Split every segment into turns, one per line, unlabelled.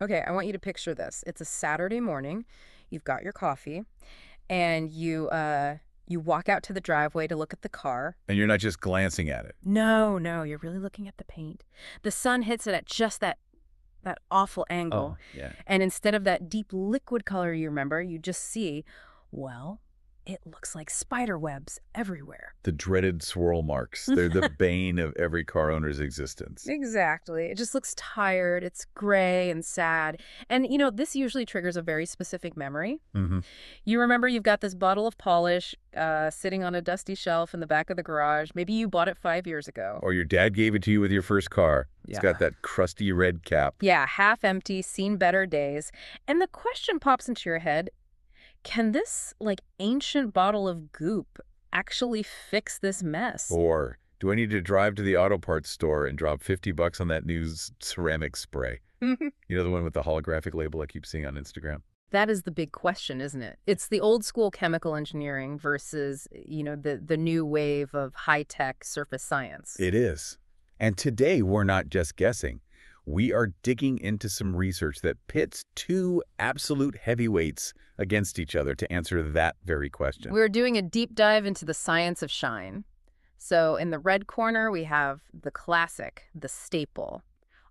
Okay, I want you to picture this. It's a Saturday morning. You've got your coffee, and you walk out to the driveway to look at the car.
And you're not just glancing at it.
No, no, you're really looking at the paint. The sun hits it at just that awful angle.
Oh, yeah.
And instead of that deep liquid color you remember, you just see, well, it looks like spider webs everywhere.
The dreaded swirl marks. They're the bane of every car owner's existence.
Exactly. It just looks tired. It's gray and sad. And, this usually triggers a very specific memory.
Mm-hmm.
You remember you've got this bottle of polish sitting on a dusty shelf in the back of the garage. Maybe you bought it 5 years ago.
Or your dad gave it to you with your first car. It's got that crusty red cap.
Yeah, half empty, seen better days. And the question pops into your head, can this, ancient bottle of goop actually fix this mess?
Or do I need to drive to the auto parts store and drop $50 on that new ceramic spray? You know, the one with the holographic label I keep seeing on Instagram?
That is the big question, isn't it? It's the old school chemical engineering versus, the new wave of high-tech surface science.
It is. And today we're not just guessing. We are digging into some research that pits two absolute heavyweights against each other to answer that very question.
We're doing a deep dive into the science of shine. So in the red corner, we have the classic, the staple,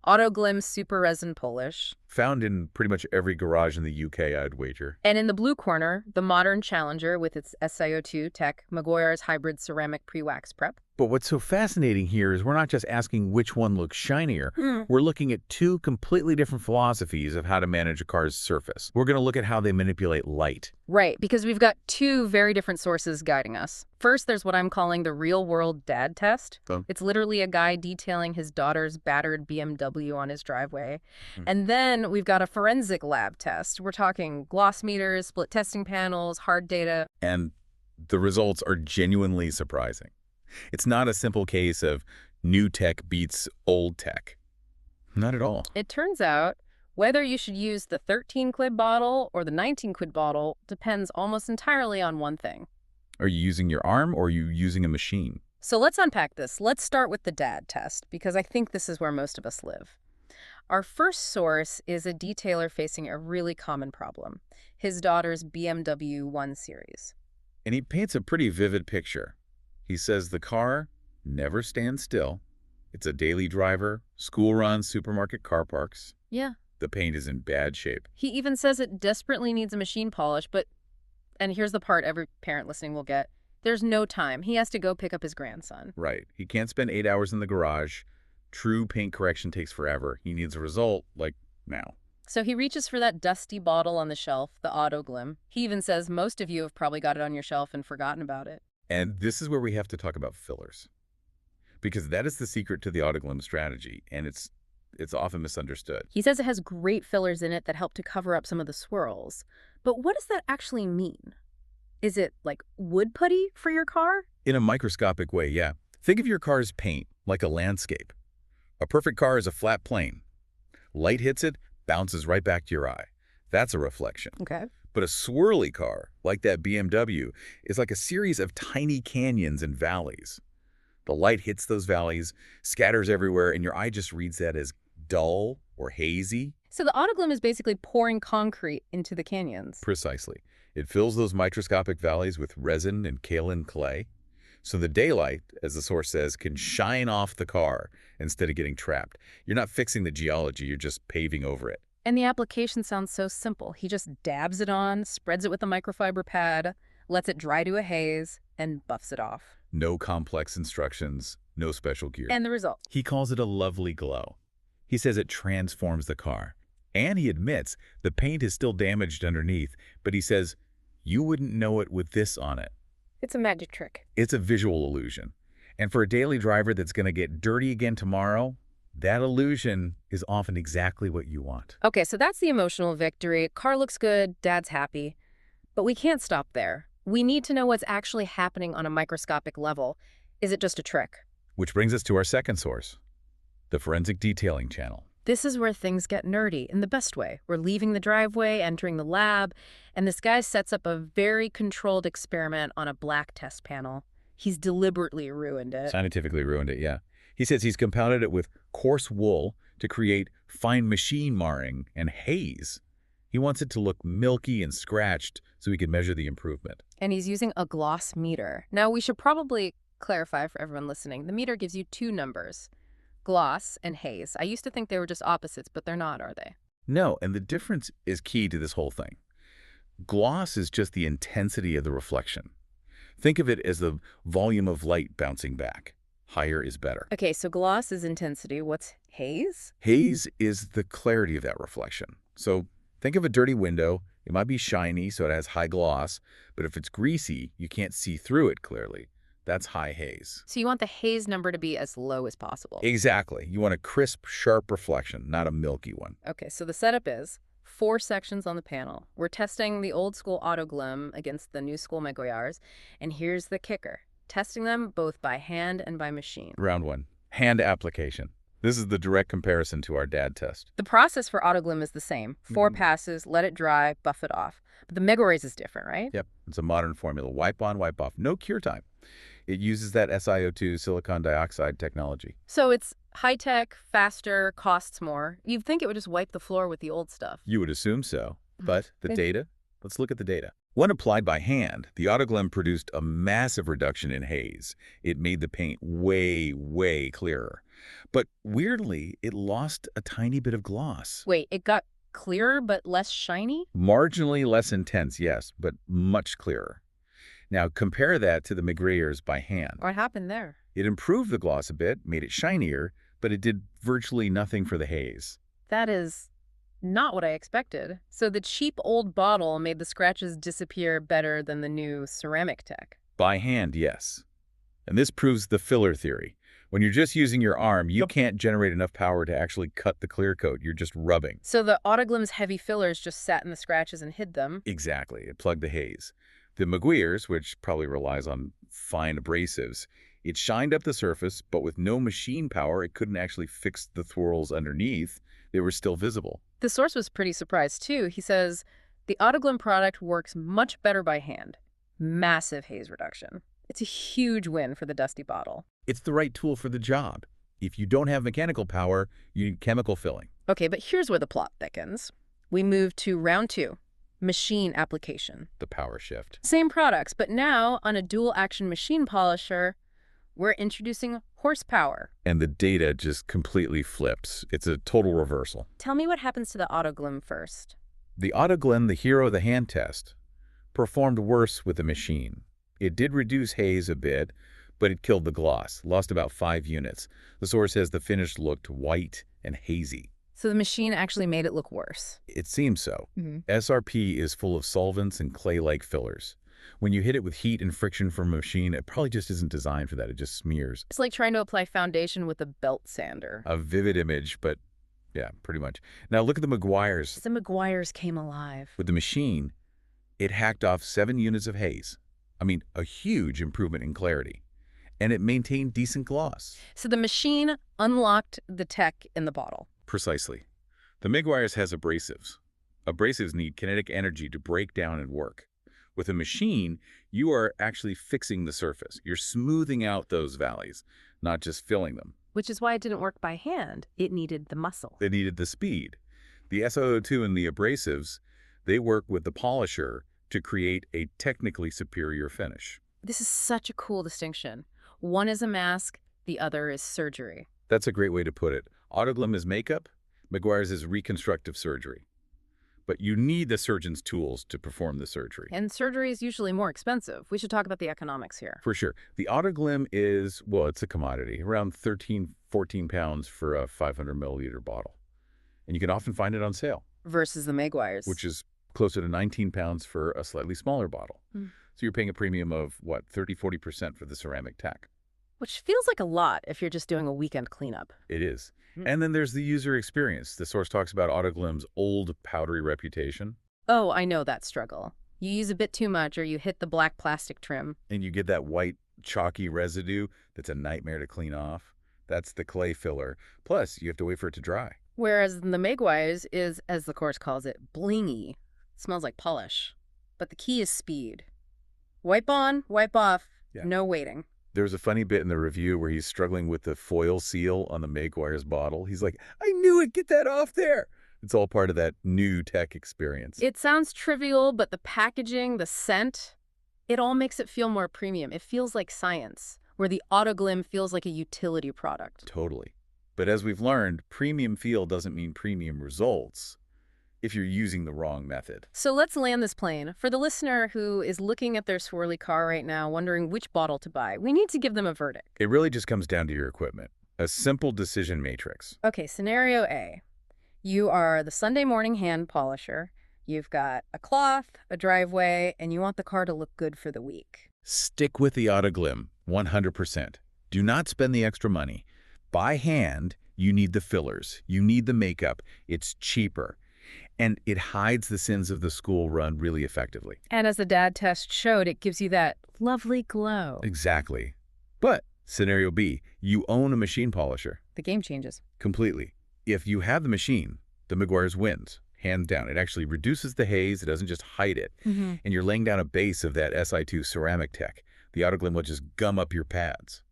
AutoGlym Super Resin Polish.
Found in pretty much every garage in the UK, I'd wager.
And in the blue corner, the modern challenger with its SiO2 tech, Maguire's hybrid ceramic pre-wax prep.
But what's so fascinating here is we're not just asking which one looks shinier. We're looking at two completely different philosophies of how to manage a car's surface. We're going to look at how they manipulate light.
Right, because we've got two very different sources guiding us. First, there's what I'm calling the real-world dad test.
Oh.
It's literally a guy detailing his daughter's battered BMW on his driveway. And then we've got a forensic lab test. We're talking gloss meters, split testing panels, hard data.
And the results are genuinely surprising. It's not a simple case of new tech beats old tech. Not at all.
It turns out whether you should use the 13-quid bottle or the 19-quid bottle depends almost entirely on one thing.
Are you using your arm or are you using a machine?
So let's unpack this. Let's start with the dad test, because I think this is where most of us live. Our first source is a detailer facing a really common problem, his daughter's BMW 1 Series.
And he paints a pretty vivid picture. He says the car never stands still. It's a daily driver, school runs, supermarket car parks.
Yeah.
The paint is in bad shape.
He even says it desperately needs a machine polish, but, and here's the part every parent listening will get, there's no time. He has to go pick up his grandson.
Right. He can't spend 8 hours in the garage. True paint correction takes forever. He needs a result, now.
So he reaches for that dusty bottle on the shelf, the AutoGlym. He even says most of you have probably got it on your shelf and forgotten about it.
And this is where we have to talk about fillers. Because that is the secret to the AutoGlym strategy, and it's often misunderstood.
He says it has great fillers in it that help to cover up some of the swirls. But what does that actually mean? Is it like wood putty for your car?
In a microscopic way, yeah. Think of your car's paint like a landscape. A perfect car is a flat plane. Light hits it, bounces right back to your eye. That's a reflection.
Okay.
But a swirly car, like that BMW, is like a series of tiny canyons and valleys. The light hits those valleys, scatters everywhere, and your eye just reads that as dull or hazy.
So the AutoGlym is basically pouring concrete into the canyons.
Precisely. It fills those microscopic valleys with resin and kaolin clay. So the daylight, as the source says, can shine off the car instead of getting trapped. You're not fixing the geology, you're just paving over it.
And the application sounds so simple. He just dabs it on, spreads it with a microfiber pad, lets it dry to a haze, and buffs it off.
No complex instructions, no special gear.
And the result?
He calls it a lovely glow. He says it transforms the car. And he admits the paint is still damaged underneath, but he says, you wouldn't know it with this on it.
It's a magic trick.
It's a visual illusion. And for a daily driver that's going to get dirty again tomorrow, that illusion is often exactly what you want.
Okay, so that's the emotional victory. Car looks good, dad's happy. But we can't stop there. We need to know what's actually happening on a microscopic level. Is it just a trick?
Which brings us to our second source, the forensic detailing channel.
This is where things get nerdy in the best way. We're leaving the driveway, entering the lab, and this guy sets up a very controlled experiment on a black test panel. He's deliberately ruined it.
Scientifically ruined it, yeah. He says he's compounded it with coarse wool to create fine machine marring and haze. He wants it to look milky and scratched so he can measure the improvement.
And he's using a gloss meter. Now, we should probably clarify for everyone listening. The meter gives you two numbers, gloss and haze. I used to think they were just opposites, but they're not, are they?
No, and the difference is key to this whole thing. Gloss is just the intensity of the reflection. Think of it as the volume of light bouncing back. Higher is better.
Okay, so gloss is intensity. What's haze?
Haze is the clarity of that reflection. So think of a dirty window. It might be shiny, so it has high gloss, but if it's greasy, you can't see through it clearly. That's high haze.
So you want the haze number to be as low as possible.
Exactly. You want a crisp, sharp reflection, not a milky one.
Okay, so the setup is 4 sections on the panel. We're testing the old school AutoGlym against the new school Megoyars, and here's the kicker. Testing them both by hand and by machine.
Round 1. Hand application. This is the direct comparison to our dad test.
The process for AutoGlym is the same. 4 passes, let it dry, buff it off. But the Megoyars is different, right?
Yep. It's a modern formula. Wipe on, wipe off. No cure time. It uses that SiO2 silicon dioxide technology.
So it's high-tech, faster, costs more. You'd think it would just wipe the floor with the old stuff.
You would assume so. But the data? Let's look at the data. When applied by hand, the AutoGlym produced a massive reduction in haze. It made the paint way, way clearer. But weirdly, it lost a tiny bit of gloss.
Wait, it got clearer but less shiny?
Marginally less intense, yes, but much clearer. Now, compare that to the Megoyars by hand.
What happened there?
It improved the gloss a bit, made it shinier, but it did virtually nothing for the haze.
That is not what I expected. So the cheap old bottle made the scratches disappear better than the new ceramic tech.
By hand, yes. And this proves the filler theory. When you're just using your arm, you can't generate enough power to actually cut the clear coat. You're just rubbing.
So the AutoGlym's heavy fillers just sat in the scratches and hid them.
Exactly. It plugged the haze. The Megoyars, which probably relies on fine abrasives, it shined up the surface, but with no machine power, it couldn't actually fix the swirls underneath. They were still visible.
The source was pretty surprised, too. He says, the AutoGlym product works much better by hand. Massive haze reduction. It's a huge win for the dusty bottle.
It's the right tool for the job. If you don't have mechanical power, you need chemical filling.
Okay, but here's where the plot thickens. We move to round 2. Machine application.
The power shift.
Same products, but now on a dual-action machine polisher, we're introducing horsepower.
And the data just completely flips. It's a total reversal.
Tell me what happens to the AutoGlym first.
The AutoGlym, the hero of the hand test, performed worse with the machine. It did reduce haze a bit, but it killed the gloss, lost about 5 units. The source says the finish looked white and hazy.
So the machine actually made it look worse.
It seems so. SRP is full of solvents and clay-like fillers. When you hit it with heat and friction from a machine, it probably just isn't designed for that. It just smears.
It's like trying to apply foundation with a belt sander.
A vivid image, but yeah, pretty much. Now look at the Megoyars.
The Megoyars came alive.
With the machine, it hacked off 7 units of haze. I mean, a huge improvement in clarity. And it maintained decent gloss.
So the machine unlocked the tech in the bottle.
Precisely. The Megoyars has abrasives. Abrasives need kinetic energy to break down and work. With a machine, you are actually fixing the surface. You're smoothing out those valleys, not just filling them.
Which is why it didn't work by hand. It needed the muscle.
They needed the speed. The SiO2 and the abrasives, they work with the polisher to create a technically superior finish.
This is such a cool distinction. One is a mask, the other is surgery.
That's a great way to put it. AutoGlym is makeup, Megoyars is reconstructive surgery. But you need the surgeon's tools to perform the surgery.
And surgery is usually more expensive. We should talk about the economics here.
For sure. The AutoGlym is, well, it's a commodity, around 13, 14 pounds for a 500 milliliter bottle. And you can often find it on sale.
Versus the Megoyars.
Which is closer to 19 pounds for a slightly smaller bottle. So you're paying a premium of, what, 30, 40% for the ceramic tack.
Which feels like a lot if you're just doing a weekend cleanup.
It is. And then there's the user experience. The source talks about AutoGlym's old powdery reputation.
Oh, I know that struggle. You use a bit too much or you hit the black plastic trim.
And you get that white, chalky residue that's a nightmare to clean off. That's the clay filler. Plus, you have to wait for it to dry.
Whereas the Megoyars is, as the course calls it, blingy. It smells like polish. But the key is speed. Wipe on, wipe off, no waiting.
There's a funny bit in the review where he's struggling with the foil seal on the Meguiar's bottle. He's like, I knew it, get that off there. It's all part of that new tech experience.
It sounds trivial, but the packaging, the scent, it all makes it feel more premium. It feels like science, where the AutoGlym feels like a utility product.
Totally. But as we've learned, premium feel doesn't mean premium results if you're using the wrong method.
So let's land this plane. For the listener who is looking at their swirly car right now, wondering which bottle to buy, we need to give them a verdict.
It really just comes down to your equipment. A simple decision matrix.
Okay, scenario A. You are the Sunday morning hand polisher. You've got a cloth, a driveway, and you want the car to look good for the week.
Stick with the AutoGlym, 100%. Do not spend the extra money. By hand, you need the fillers. You need the makeup. It's cheaper. And it hides the sins of the school run really effectively.
And as the dad test showed, it gives you that lovely glow.
Exactly. But scenario B, you own a machine polisher.
The game changes.
Completely. If you have the machine, the Meguiar's wins, hands down. It actually reduces the haze. It doesn't just hide it. And you're laying down a base of that Si2 ceramic tech. The AutoGlym will just gum up your pads.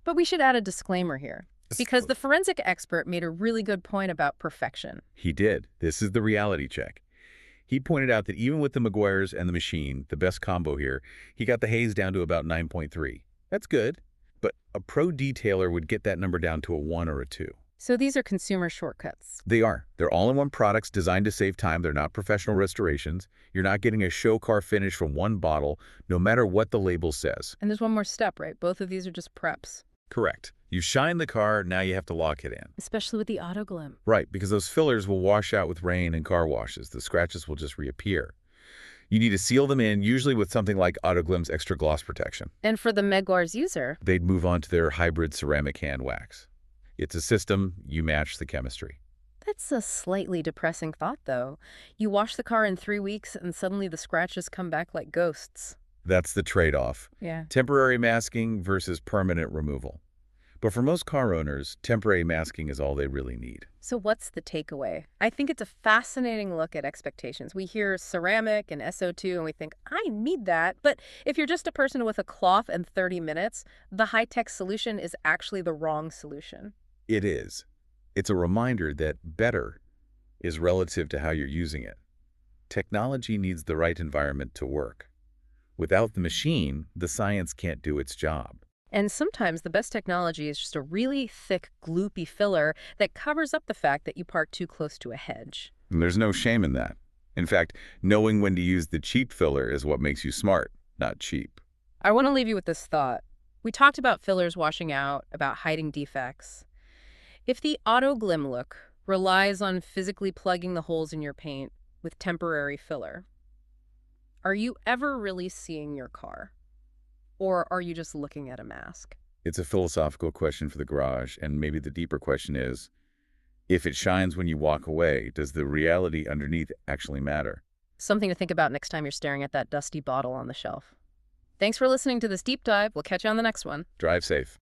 But we should add a disclaimer here, because the forensic expert made a really good point about perfection.
He did. This is the reality check. He pointed out that even with the Meguiar's and the machine, the best combo here, he got the haze down to about 9.3. That's good. But a pro detailer would get that number down to a 1 or a 2.
So these are consumer shortcuts.
They are. They're all-in-one products designed to save time. They're not professional restorations. You're not getting a show car finish from one bottle, no matter what the label says.
And there's one more step, right? Both of these are just preps.
Correct. You shine the car, now you have to lock it in.
Especially with the AutoGlym.
Right, because those fillers will wash out with rain and car washes. The scratches will just reappear. You need to seal them in, usually with something like AutoGlym's extra gloss protection.
And for the Meguiar's user,
They'd move on to their hybrid ceramic hand wax. It's a system, you match the chemistry.
that's a slightly depressing thought, though. You wash the car in 3 weeks and suddenly the scratches come back like ghosts.
That's the trade-off.
Yeah.
Temporary masking versus permanent removal. But for most car owners, temporary masking is all they really need.
So what's the takeaway? I think it's a fascinating look at expectations. We hear ceramic and SO2 and we think, I need that. But if you're just a person with a cloth and 30 minutes, the high-tech solution is actually the wrong solution.
It is. It's a reminder that better is relative to how you're using it. Technology needs the right environment to work. Without the machine, the science can't do its job.
And sometimes the best technology is just a really thick, gloopy filler that covers up the fact that you parked too close to a hedge.
And there's no shame in that. In fact, knowing when to use the cheap filler is what makes you smart, not cheap.
I want to leave you with this thought. We talked about fillers washing out, about hiding defects. If the AutoGlym look relies on physically plugging the holes in your paint with temporary filler, are you ever really seeing your car? Or are you just looking at a mask?
It's a philosophical question for the garage, and maybe the deeper question is, if it shines when you walk away, does the reality underneath actually matter?
Something to think about next time you're staring at that dusty bottle on the shelf. Thanks for listening to this deep dive. We'll catch you on the next one.
Drive safe.